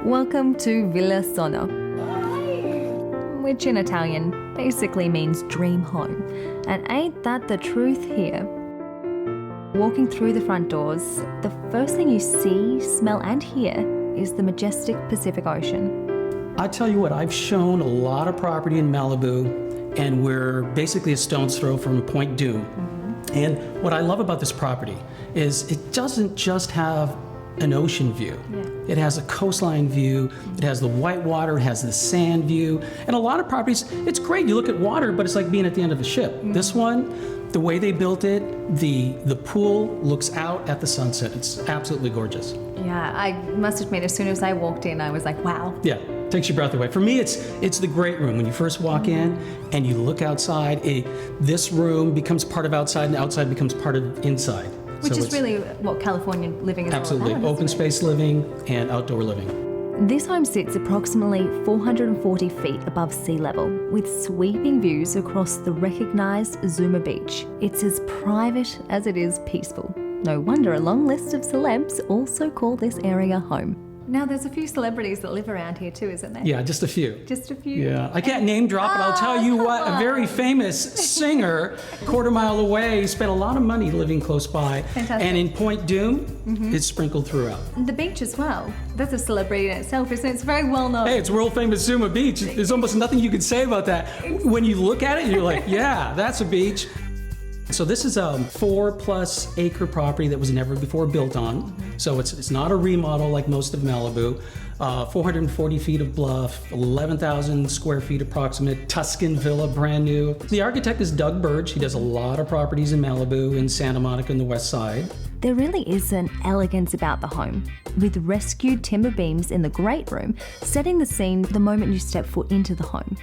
Welcome to Villa Sogno, which in Italian basically means dream home. And ain't that the truth here? Walking through the front doors, the first thing you see, smell and hear is the majestic Pacific Ocean. I tell you what, I've shown a lot of property in Malibu, and we're basically a stone's throw from Point Dume. And what I love about this property is it doesn't just have an ocean view. It has a coastline view, it has the white water, it has the sand view. And a lot of properties, it's great, you look at water, but it's like being at the end of a ship. This one, the way they built it, the pool looks out at the sunset. It's absolutely gorgeous. Yeah, I must admit, as soon as I walked in, I was like, wow. Yeah, takes your breath away. For me, it's the great room. When you first walk in and you look outside, this room becomes part of outside and outside becomes part of inside. Which is really what California living is absolutely all about. Open space living and outdoor living. This home sits approximately 440 feet above sea level, with sweeping views across the recognised Zuma Beach. It's as private as it is peaceful. No wonder a long list of celebs also call this area home. Now, there's a few celebrities that live around here too, isn't there? Yeah, just a few. Just a few? Yeah, I can't name drop, but I'll tell you what, a very famous singer, quarter mile away, spent a lot of money living close by. Fantastic. And in Point Dume, it's sprinkled throughout. The beach as well. That's a celebrity in itself, isn't it? It's very well known. Hey, it's world famous Zuma Beach. There's almost nothing you can say about that. When you look at it, you're like, yeah, that's a beach. So this is a 4+ acre property that was never before built on. So it's not a remodel like most of Malibu. 440 feet of bluff, 11,000 square feet approximate, Tuscan villa, brand new. The architect is Doug Burge. He does a lot of properties in Malibu, in Santa Monica, and the west side. There really is an elegance about the home, with rescued timber beams in the great room, setting the scene the moment you step foot into the home.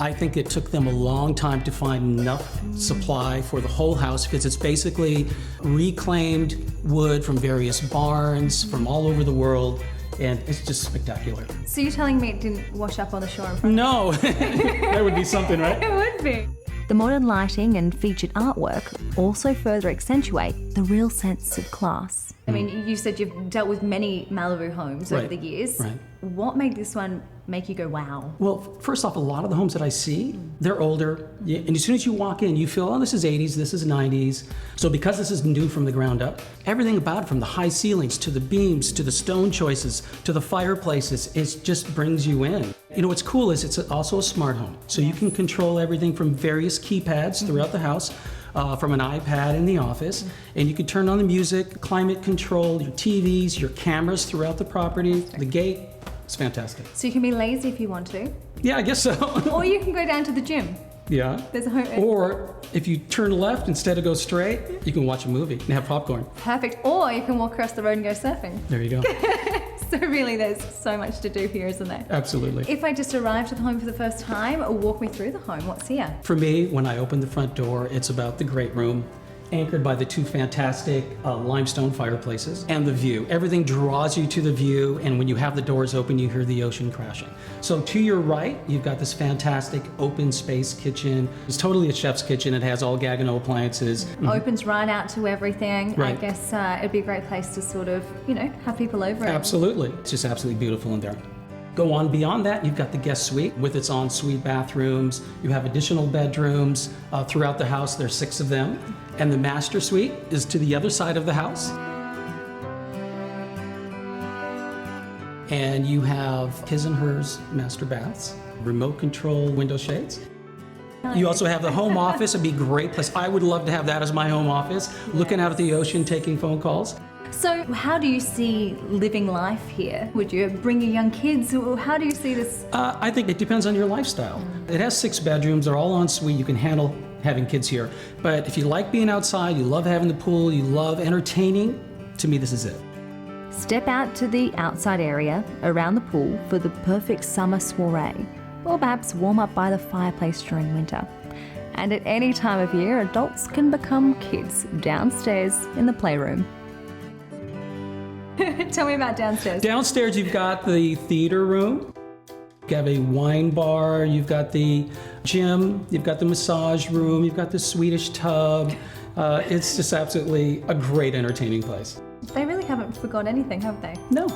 I think it took them a long time to find enough supply for the whole house because it's basically reclaimed wood from various barns from all over the world, and it's just spectacular. So you're telling me it didn't wash up on the shore in front? No, that would be something, right? It would be. The modern lighting and featured artwork also further accentuate the real sense of class. I mean, you said you've dealt with many Malibu homes over the years. Right. What made this one make you go, wow? Well, first off, a lot of the homes that I see, they're older. And as soon as you walk in, you feel, oh, this is 80s, this is 90s. So because this is new from the ground up, everything about it, from the high ceilings to the beams, to the stone choices, to the fireplaces, it just brings you in. You know, what's cool is it's also a smart home. So you can control everything from various keypads throughout the house. From an iPad in the office, and you can turn on the music, climate control, your TVs, your cameras throughout the property, the gate. It's fantastic. So you can be lazy if you want to. Yeah, I guess so. Or you can go down to the gym. Yeah. There's a home. Or if you turn left instead of go straight, you can watch a movie and have popcorn. Perfect. Or you can walk across the road and go surfing. There you go. So really, there's so much to do here, isn't there? Absolutely. If I just arrived at the home for the first time, or walk me through the home, what's here? For me, when I open the front door, it's about the great room, anchored by the two fantastic limestone fireplaces and the view. Everything draws you to the view, and when you have the doors open, you hear the ocean crashing. So to your right, you've got this fantastic open space kitchen. It's totally a chef's kitchen. It has all Gaggenau appliances. Opens right out to everything. Right. I guess it'd be a great place to sort of, have people over. Absolutely. It's just absolutely beautiful in there. Go on beyond that, you've got the guest suite with its ensuite bathrooms. You have additional bedrooms throughout the house. There's 6 of them. And the master suite is to the other side of the house. And you have his and hers master baths, remote control window shades. You also have the home office. It'd be a great place. I would love to have that as my home office, looking out at the ocean, taking phone calls. So how do you see living life here? Would you bring your young kids? How do you see this? I think it depends on your lifestyle. It has 6 bedrooms. They're all en suite. You can handle having kids here. But if you like being outside, you love having the pool, you love entertaining, to me, this is it. Step out to the outside area around the pool for the perfect summer soiree, or perhaps warm up by the fireplace during winter. And at any time of year, adults can become kids downstairs in the playroom. Tell me about downstairs. Downstairs, you've got the theater room. You have a wine bar. You've got the gym. You've got the massage room. You've got the Swedish tub. It's just absolutely a great entertaining place. They really haven't forgot anything, have they? No.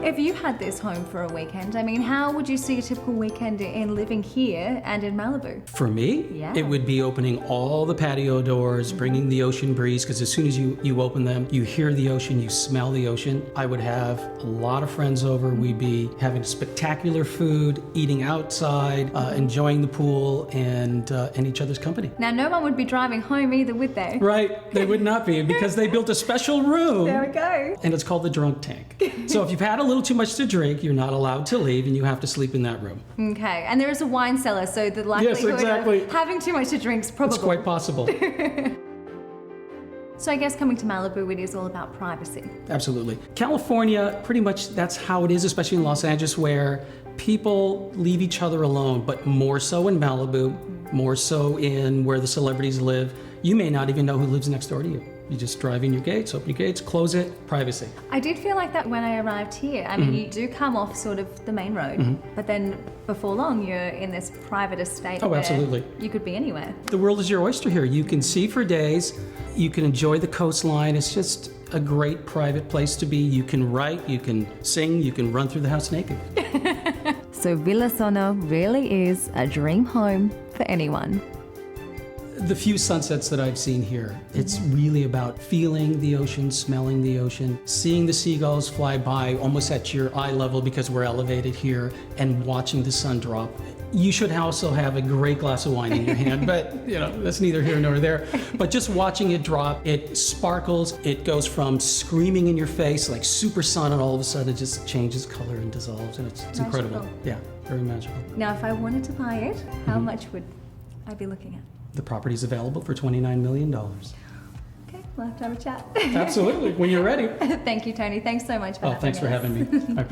If you had this home for a weekend, I mean, how would you see a typical weekend in living here and in Malibu? For me, Yeah. it would be opening all the patio doors, bringing the ocean breeze, because as soon as you open them, you hear the ocean, you smell the ocean. I would have a lot of friends over. We'd be having spectacular food, eating outside, enjoying the pool, and each other's company. Now, no one would be driving home either, would they? Right, they would not be, because they built a special room. There we go. And it's called the drunk tank. So if you've had a little too much to drink, you're not allowed to leave, and you have to sleep in that room. Okay, and there is a wine cellar, so the likelihood exactly. of having too much to drink is probable. It's quite possible. So I guess coming to Malibu, it is all about privacy. Absolutely. California, pretty much that's how it is, especially in Los Angeles, where people leave each other alone, but more so in Malibu, more so in where the celebrities live. You may not even know who lives next door to you. You just drive in your gates, open your gates, close it, privacy. I did feel like that when I arrived here. I mean, you do come off sort of the main road, but then before long, you're in this private estate. Oh, where absolutely. You could be anywhere. The world is your oyster here. You can see for days. You can enjoy the coastline. It's just a great private place to be. You can write, you can sing, you can run through the house naked. So Villa Sono really is a dream home for anyone. The few sunsets that I've seen here, it's really about feeling the ocean, smelling the ocean, seeing the seagulls fly by almost at your eye level because we're elevated here, and watching the sun drop. You should also have a great glass of wine in your hand, but that's neither here nor there. But just watching it drop, it sparkles, it goes from screaming in your face like super sun, and all of a sudden it just changes color and dissolves, and it's incredible. Yeah, very magical. Now, if I wanted to buy it, how much would I be looking at? The property's available for $29 million. Okay, we'll have to have a chat. Absolutely, when you're ready. Thank you, Tony. Thanks so much for having Thanks for us. having me. I appreciate it.